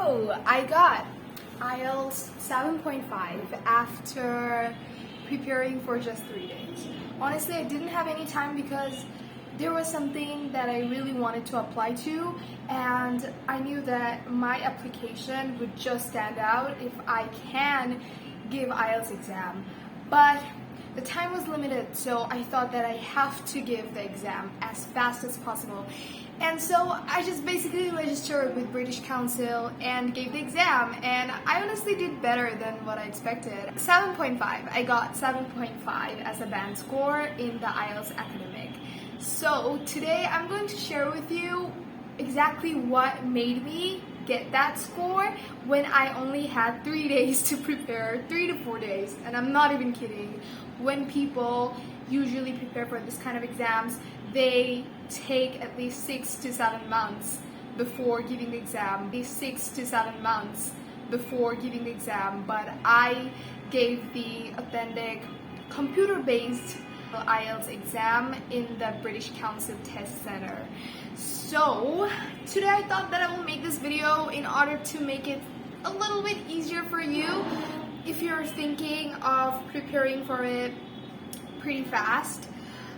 So I got IELTS 7.5 after preparing for just 3 days. Honestly, I didn't have any time because there was something that I really wanted to apply to, and I knew that my application would just stand out if I can give IELTS exam. But the time was limited, so I thought that I have to give the exam as fast as possible. And so I just basically registered with British Council and gave the exam, and I honestly did better than what I expected. 7.5. I got 7.5 as a band score in the IELTS academic. So today I'm going to share with you exactly what made me get that score when I only had 3 days to prepare, 3 to 4 days, and I'm not even kidding. When people usually prepare for this kind of exams, they take at least 6 to 7 months before giving the exam. These 6 to 7 months before giving the exam, but I gave the authentic computer-based IELTS exam in the British Council Test Center. So today I thought that I will make this video in order to make it a little bit easier for you if you're thinking of preparing for it pretty fast.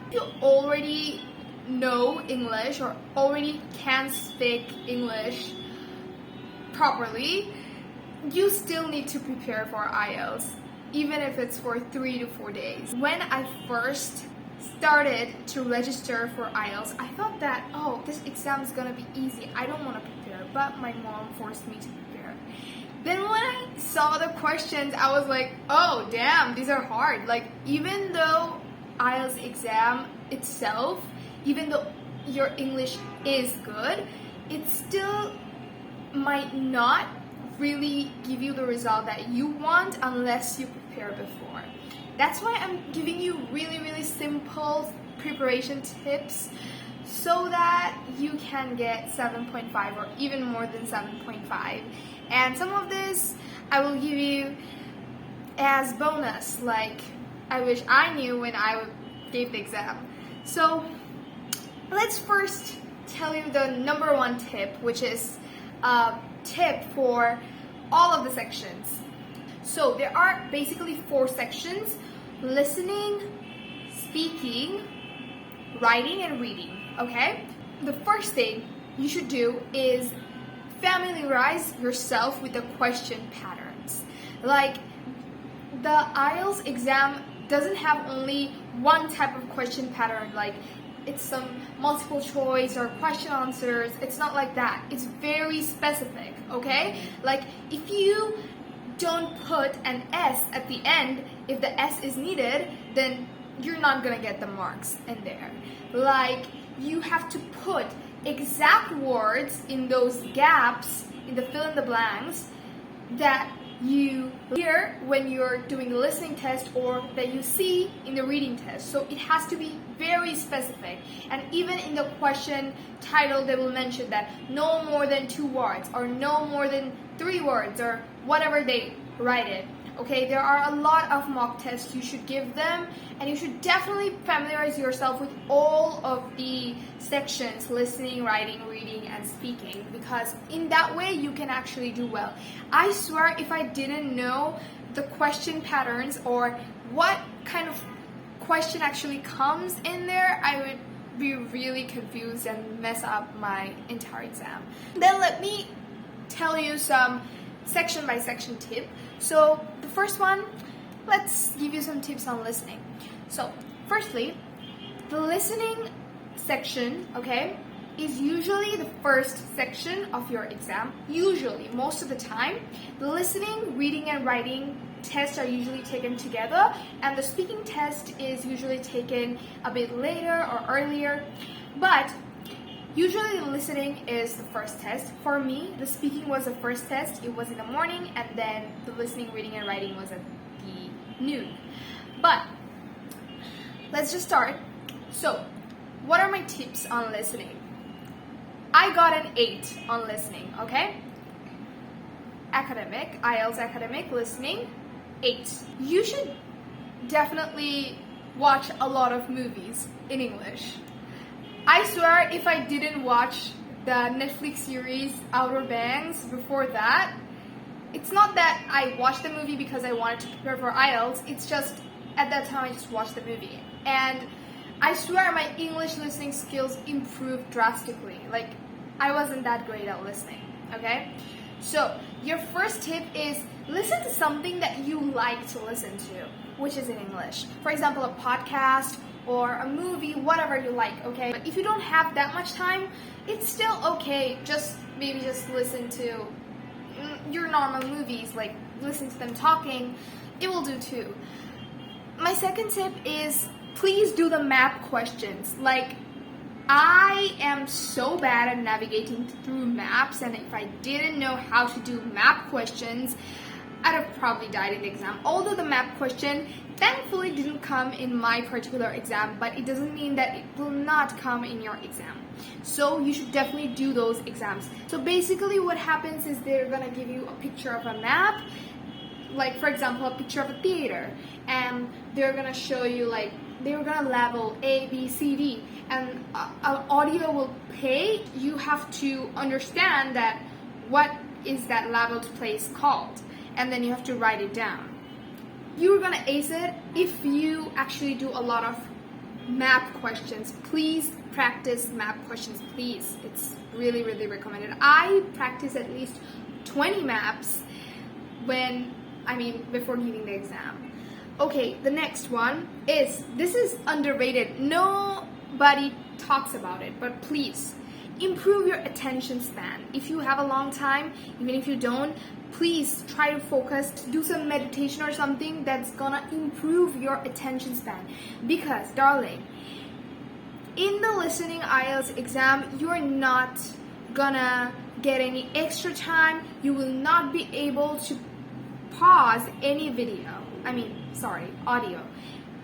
If you already know English or already can speak English properly, you still need to prepare for IELTS, even if it's for 3 to 4 days. When I first started to register for IELTS, I thought that, oh, this exam is gonna be easy, I don't want to prepare, but my mom forced me to prepare. Then when I saw the questions, I was like, oh damn, these are hard. Like, even though IELTS exam itself, even though your English is good, it still might not really give you the result that you want unless you prepare before. That's why I'm giving you really simple preparation tips so that you can get 7.5 or even more than 7.5. And some of this I will give you as bonus, like I wish I knew when I gave the exam. So let's first tell you the number one tip, which is a tip for all of the sections. So there are basically 4 sections: listening, speaking, writing, and reading. Okay? The first thing you should do is familiarize yourself with the question patterns. Like, the IELTS exam doesn't have only one type of question pattern, like it's some multiple choice or question answers. It's not like that. It's very specific, okay? Like, if you don't put an S at the end, if the S is needed, then you're not gonna get the marks in there. Like, you have to put exact words in those gaps, in the fill in the blanks, that you hear when you're doing the listening test or that you see in the reading test. So it has to be very specific. And even in the question title, they will mention that no more than 2 words or no more than 3 words or whatever they write it. Okay, there are a lot of mock tests you should give them, and you should definitely familiarize yourself with all of the sections: listening, writing, reading, and speaking, because in that way you can actually do well. I swear, if I didn't know the question patterns or what kind of question actually comes in there, I would be really confused and mess up my entire exam. Then let me tell you some section by section tip. So the first one, let's give you some tips on listening. So firstly, the listening section, okay, is usually the first section of your exam. Usually, most of the time, the listening, reading, and writing tests are usually taken together, and the speaking test is usually taken a bit later or earlier. But usually the listening is the first test. For me, the speaking was the first test. It was in the morning, and then the listening, reading, and writing was at the noon. But let's just start. So, what are my tips on listening? I got an 8 on listening, okay? Academic, IELTS academic, listening, 8. You should definitely watch a lot of movies in English. I swear, if I didn't watch the Netflix series Outer Banks before that. It's not that I watched the movie because I wanted to prepare for IELTS, it's just at that time I just watched the movie. And I swear my English listening skills improved drastically. Like, I wasn't that great at listening, okay? So, your first tip is listen to something that you like to listen to, which is in English. For example, a podcast or a movie, whatever you like, okay? But if you don't have that much time, it's still okay. Maybe just listen to your normal movies, like listen to them talking. It will do too. My second tip is please do the map questions. Like, I am so bad at navigating through maps, and if I didn't know how to do map questions, I'd have probably died in the exam. Although the map question thankfully didn't come in my particular exam, but it doesn't mean that it will not come in your exam. So you should definitely do those exams. So basically what happens is they're gonna give you a picture of a map, like for example a picture of a theater, and they're gonna show you, like, they're gonna label A, B, C, D, and an audio will play. You have to understand that what is that labeled place called, and then you have to write it down. You're gonna ace it if you actually do a lot of map questions. Please practice map questions, please. It's really, really recommended. I practice at least 20 maps before giving the exam. Okay, the next one is, this is underrated. Nobody talks about it, but please improve your attention span. If you have a long time, even if you don't, please try to focus, do some meditation or something that's gonna improve your attention span. Because, darling, in the listening IELTS exam, you're not gonna get any extra time. You will not be able to pause any audio.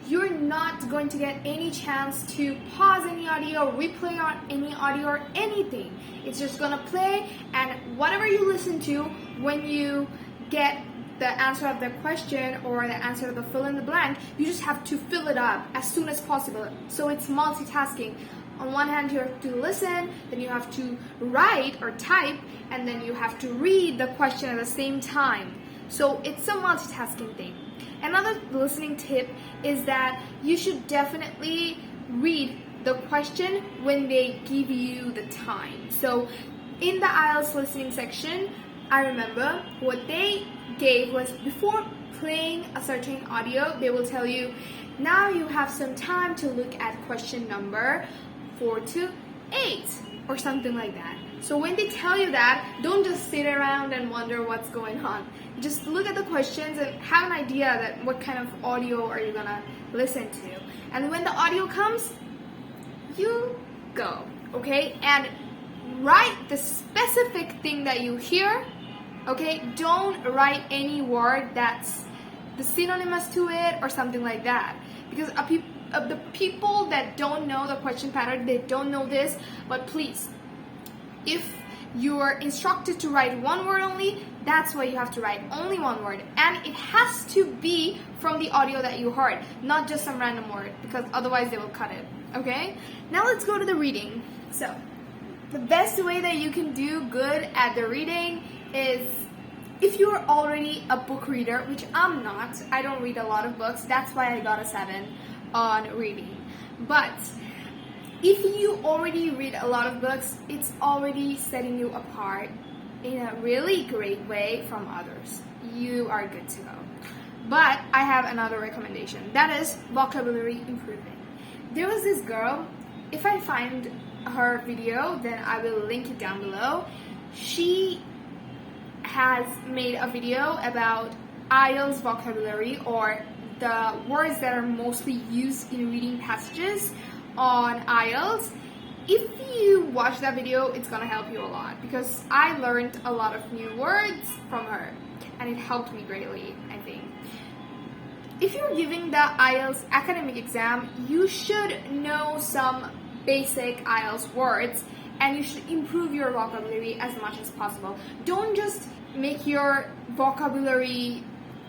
You're not going to get any chance to pause any audio, replay on any audio or anything. It's just gonna play, and whatever you listen to, when you get the answer of the question or the answer of the fill in the blank, you just have to fill it up as soon as possible. So it's multitasking. On one hand, you have to listen, then you have to write or type, and then you have to read the question at the same time. So it's a multitasking thing. Another listening tip is that you should definitely read the question when they give you the time. So in the IELTS listening section, I remember what they gave was, before playing a certain audio, they will tell you, now you have some time to look at question number 4 to 8 or something like that. So when they tell you that, don't just sit around and wonder what's going on. Just look at the questions and have an idea that what kind of audio are you gonna listen to. And when the audio comes, you go, okay? And write the specific thing that you hear, okay? Don't write any word that's the synonymous to it or something like that. Because of the people that don't know the question pattern, they don't know this, but please, if you're instructed to write one word only, that's why you have to write only one word. And it has to be from the audio that you heard, not just some random word, because otherwise they will cut it, okay? Now let's go to the reading. So, the best way that you can do good at the reading is, if you're already a book reader, which I'm not, I don't read a lot of books, that's why I got a 7 on reading. But if you already read a lot of books, it's already setting you apart in a really great way from others. You are good to go. But I have another recommendation. That is vocabulary improving. There was this girl, if I find her video, then I will link it down below. She has made a video about IELTS vocabulary, or the words that are mostly used in reading passages on IELTS. If you watch that video, it's gonna help you a lot, because I learned a lot of new words from her and it helped me greatly, I think. If you're giving the IELTS academic exam, you should know some basic IELTS words and you should improve your vocabulary as much as possible. Don't just make your vocabulary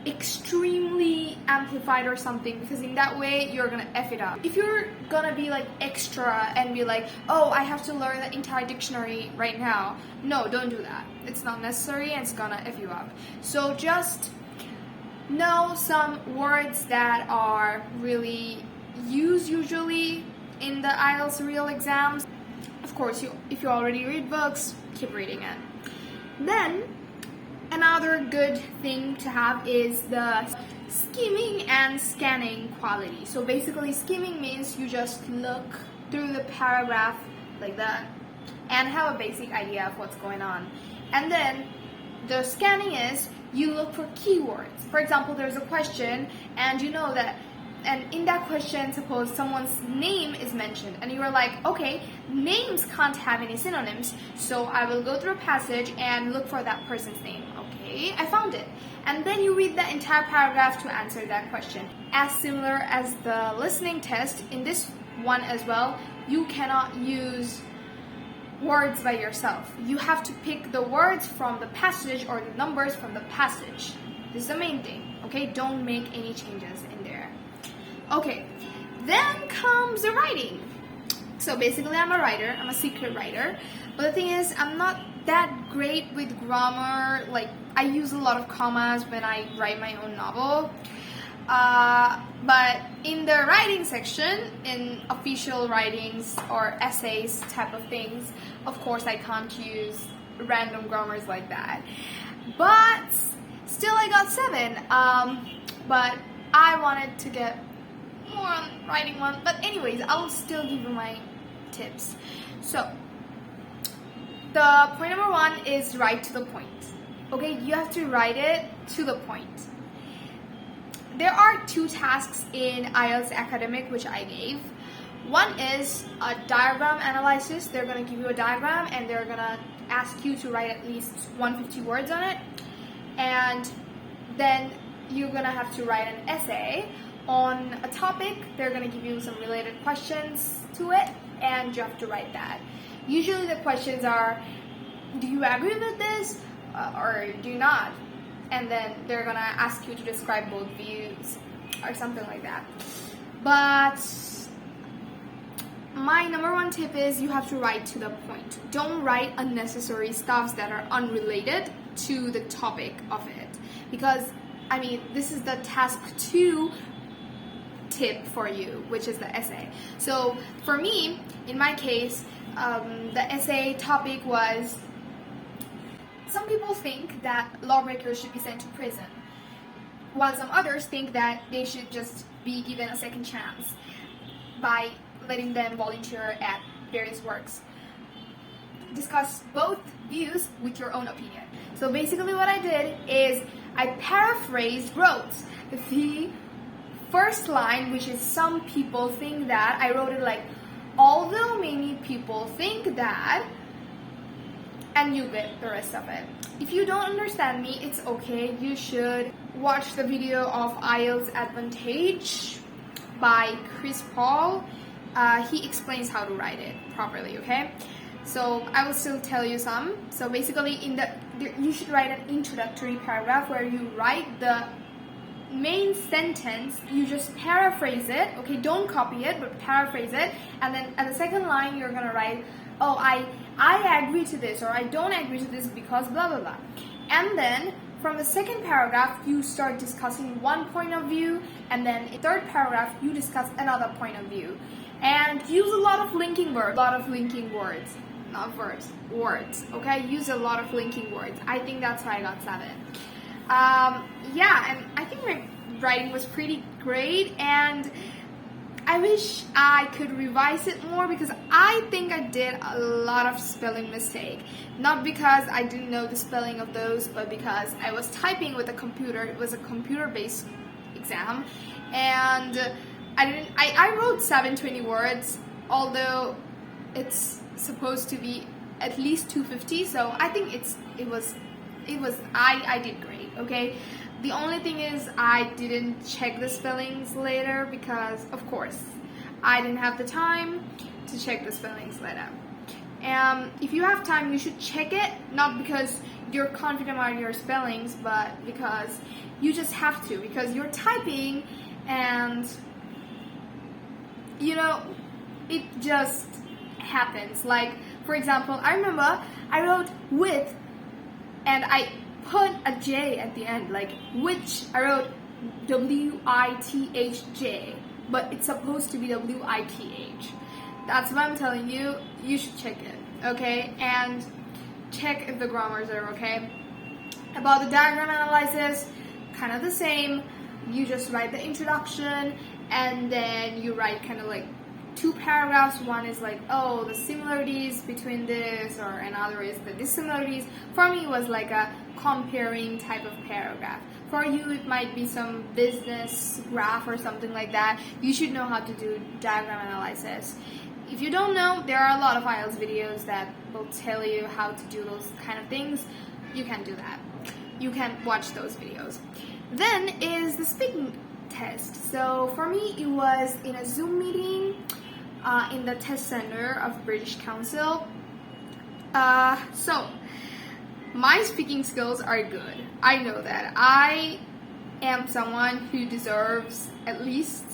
extremely amplified or something, because in that way you're gonna F it up. If you're gonna be like extra and be like, oh, I have to learn the entire dictionary right now, no, don't do that. It's not necessary and it's gonna F you up. So just know some words that are really used usually in the IELTS real exams. Of course, if you already read books, keep reading it. Then another good thing to have is the skimming and scanning quality. So basically, skimming means you just look through the paragraph like that and have a basic idea of what's going on. And then the scanning is you look for keywords. For example, there's a question and you know that, and in that question, suppose someone's name is mentioned and you are like, okay, names can't have any synonyms, so I will go through a passage and look for that person's name. Okay, I found it. And then you read the entire paragraph to answer that question. As similar as the listening test, in this one as well, you cannot use words by yourself. You have to pick the words from the passage or the numbers from the passage. This is the main thing. Okay, don't make any changes in there. Okay, then comes the writing. So basically, I'm a writer. I'm a secret writer. But the thing is, I'm not that great with grammar. Like, I use a lot of commas when I write my own novel. But in the writing section, in official writings or essays type of things, of course, I can't use random grammars like that. But still, I got 7. But I wanted to get more on writing one. But anyways, I'll still give you my tips. So, the point number 1 is write to the point. Okay, you have to write it to the point. There are 2 tasks in IELTS Academic which I gave. One is a diagram analysis. They're going to give you a diagram and they're going to ask you to write at least 150 words on it. And then you're going to have to write an essay on a topic. They're going to give you some related questions to it and you have to write that. Usually the questions are, do you agree with this or do you not? And then they're gonna ask you to describe both views or something like that. But my number 1 tip is you have to write to the point. Don't write unnecessary stuffs that are unrelated to the topic of it. Because, I mean, this is the task 2 tip for you, which is the essay. So for me, in my case, the essay topic was, some people think that lawbreakers should be sent to prison, while some others think that they should just be given a second chance by letting them volunteer at various works. Discuss both views with your own opinion. So basically what I did is I wrote the first line, which is some people think that. I wrote it like, although many people think that, and you get the rest of it. If you don't understand me, it's okay. You should watch the video of IELTS Advantage by Chris Paul. He explains how to write it properly, okay? So I will still tell you some. So basically, you should write an introductory paragraph where you write the main sentence. You just paraphrase it, okay? Don't copy it, but paraphrase it. And then at the second line, you're gonna write, oh, I agree to this, or I don't agree to this because blah blah blah. And then from the second paragraph you start discussing one point of view, and then in the third paragraph you discuss another point of view, and use a lot of linking words, words, okay? Use a lot of linking words. I think that's why I got 7. Yeah, and I think my writing was pretty great, and I wish I could revise it more because I think I did a lot of spelling mistake. Not because I didn't know the spelling of those, but because I was typing with a computer. It was a computer-based exam, and I wrote 720 words, although it's supposed to be at least 250. So I think I did great. Okay. The only thing is I didn't check the spellings later because, of course, I didn't have the time to check the spellings later. If you have time, you should check it, not because you're confident about your spellings, but because you just have to, because you're typing and it just happens. Like, for example, I remember I wrote with and I put a J at the end, like which. I wrote WITHJ, but it's supposed to be WITH. That's what I'm telling you. You should check it, okay? And check if the grammars are okay. About the diagram analysis, kind of the same. You just write the introduction, and then you write kind of like 2 paragraphs. One is like, oh, the similarities between this, or another is the dissimilarities. For me, it was like a comparing type of paragraph. For you, it might be some business graph or something like that. You should know how to do diagram analysis. If you don't know, there are a lot of IELTS videos that will tell you how to do those kind of things. You can do that. You can watch those videos. Then is the speaking test. So for me, it was in a Zoom meeting in the test center of British Council. So my speaking skills are good. I know that. I am someone who deserves at least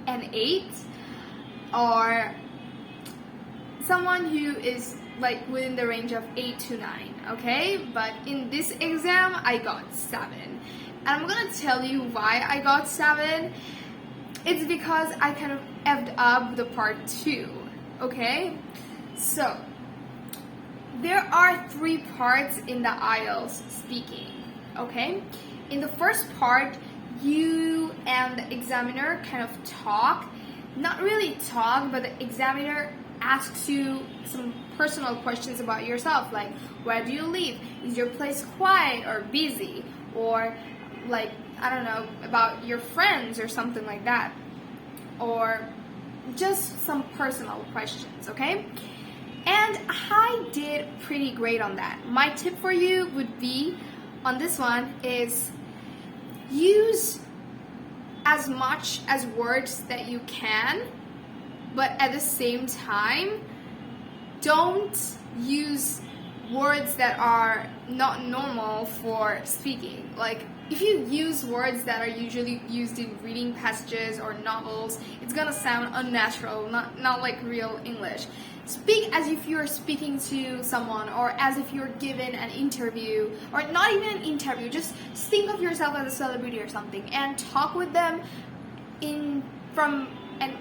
an 8, or someone who is like within the range of 8 to 9, okay? But in this exam, I got 7. And I'm gonna tell you why I got 7. It's because I kind of effed up the part 2, okay? So, there are 3 parts in the IELTS speaking, okay? In the first part, you and the examiner kind of talk. Not really talk, but the examiner asks you some personal questions about yourself, like where do you live? Is your place quiet or busy? Or like, I don't know, about your friends or something like that. Or just some personal questions, okay? And I did pretty great on that. My tip for you would be, on this one, is use as much as words that you can, but at the same time, don't use words that are not normal for speaking. Like, if you use words that are usually used in reading passages or novels, it's gonna sound unnatural, not like real English. Speak as if you're speaking to someone, or as if you're given an interview, or not even an interview. Just think of yourself as a celebrity or something, and talk with them from an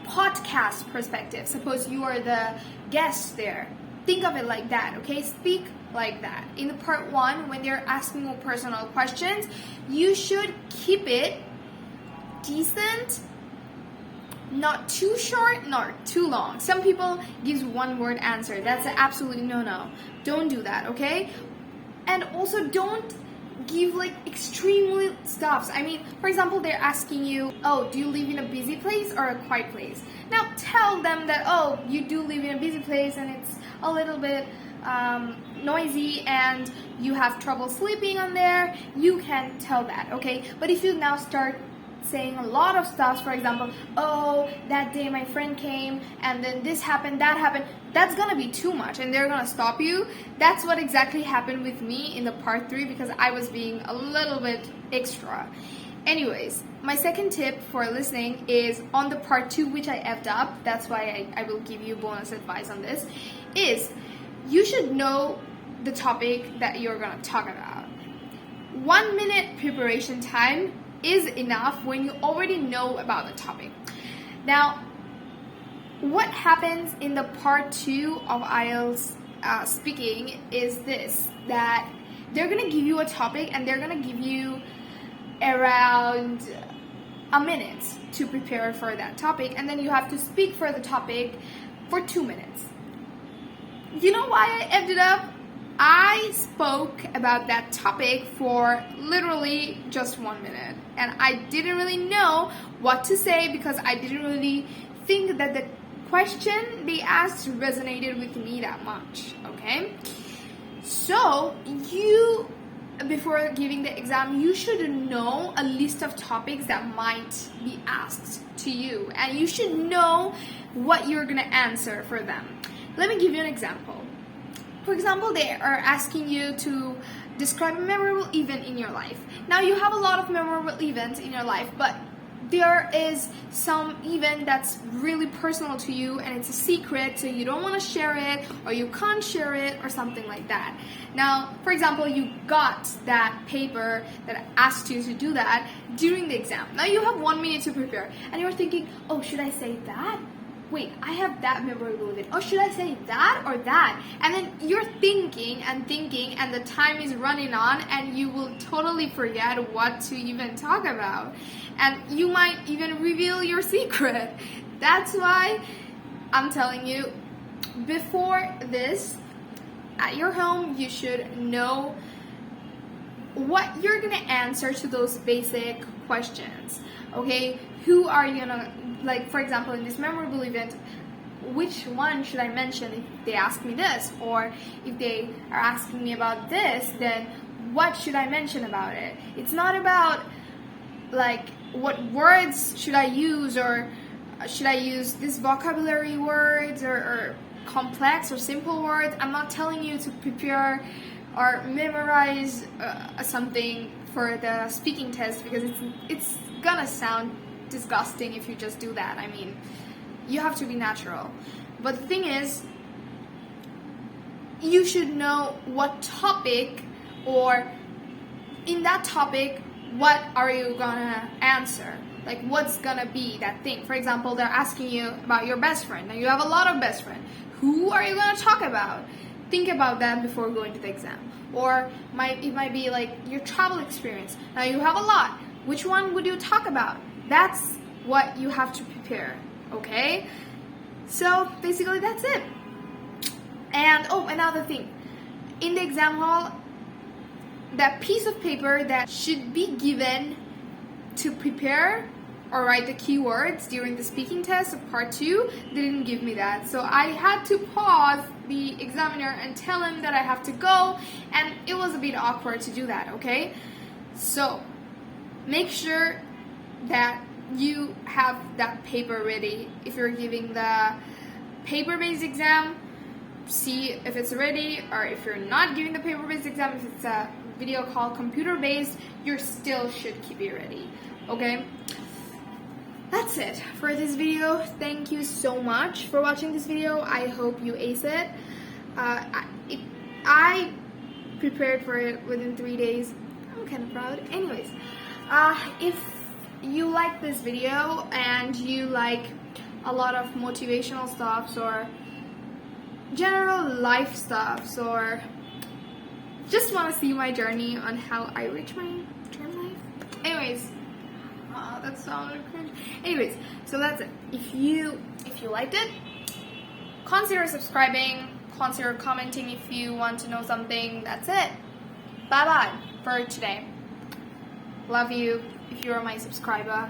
podcast perspective. Suppose you are the guest there. Think of it like that, okay? Speak like that. In the part 1, when they're asking you personal questions, you should keep it decent, not too short, not too long. Some people gives 1-word answer. That's an absolutely no. Don't do that, okay? And also don't give like extremely stuffs. I mean, for example, they're asking you, oh, do you live in a busy place or a quiet place? Now tell them that, oh, you do live in a busy place and it's a little bit noisy and you have trouble sleeping on there. You can tell that, okay? But if you now start saying a lot of stuff, for example, oh, that day my friend came and then this happened, that happened, that's gonna be too much and they're gonna stop you. That's what exactly happened with me in the part 3, because I was being a little bit extra. Anyways, my second tip for listening is on the part 2, which I effed up. That's why I will give you bonus advice on this, is you should know the topic that you're gonna talk about. 1 minute preparation time is enough when you already know about the topic. Now, what happens in the part 2 of IELTS speaking is this, that they're gonna give you a topic and they're gonna give you around a minute to prepare for that topic, and then you have to speak for the topic for 2 minutes. You know why I ended up? I spoke about that topic for literally just 1 minute, and I didn't really know what to say because I didn't really think that the question they asked resonated with me that much, okay? So you, before giving the exam, you should know a list of topics that might be asked to you, and you should know what you're gonna answer for them. Let me give you an example. For example, they are asking you to describe a memorable event in your life. Now, you have a lot of memorable events in your life, but there is some event that's really personal to you and it's a secret, so you don't want to share it, or you can't share it, or something like that. Now, for example, you got that paper that asked you to do that during the exam. Now you have 1 minute to prepare and you're thinking, oh, should I say that? Wait, I have that memorable event. Oh, should I say that or that? And then you're thinking and the time is running on and you will totally forget what to even talk about. And you might even reveal your secret. That's why I'm telling you, before this, at your home, you should know what you're gonna answer to those basic questions. Okay, who are you gonna, like, for example, in this memorable event, which one should I mention if they ask me this? Or if they are asking me about this, then what should I mention about it? It's not about, like, what words should I use, or should I use this vocabulary words, or complex or simple words. I'm not telling you to prepare or memorize something for the speaking test, because it's gonna sound disgusting if you just do that. I mean, you have to be natural. But the thing is, you should know what topic, or in that topic, what are you gonna answer? Like, what's gonna be that thing? For example, they're asking you about your best friend. Now, you have a lot of best friends. Who are you gonna talk about? Think about that before going to the exam. Or it might be like your travel experience. Now, you have a lot. Which one would you talk about? That's what you have to prepare, okay? So, basically, that's it. And, oh, another thing. In the exam hall, that piece of paper that should be given to prepare or write the keywords during the speaking test of part 2, they didn't give me that. So I had to pause the examiner and tell him that I have to go, and it was a bit awkward to do that, okay? So make sure that you have that paper ready. If you're giving the paper-based exam, see if it's ready, or if you're not giving the paper-based exam, if it's a video call computer-based, you still should keep it ready, okay? That's it for this video. Thank you so much for watching this video. I hope you ace it. I prepared for it within 3 days. I'm kind of proud. Anyways, if you like this video and you like a lot of motivational stuffs or general life stuffs, or just want to see my journey on how I reach my dream life. Anyways, that sounded cringe. Anyways, so that's it. If you liked it, consider subscribing, consider commenting if you want to know something. That's it. Bye bye for today. Love you if you are my subscriber.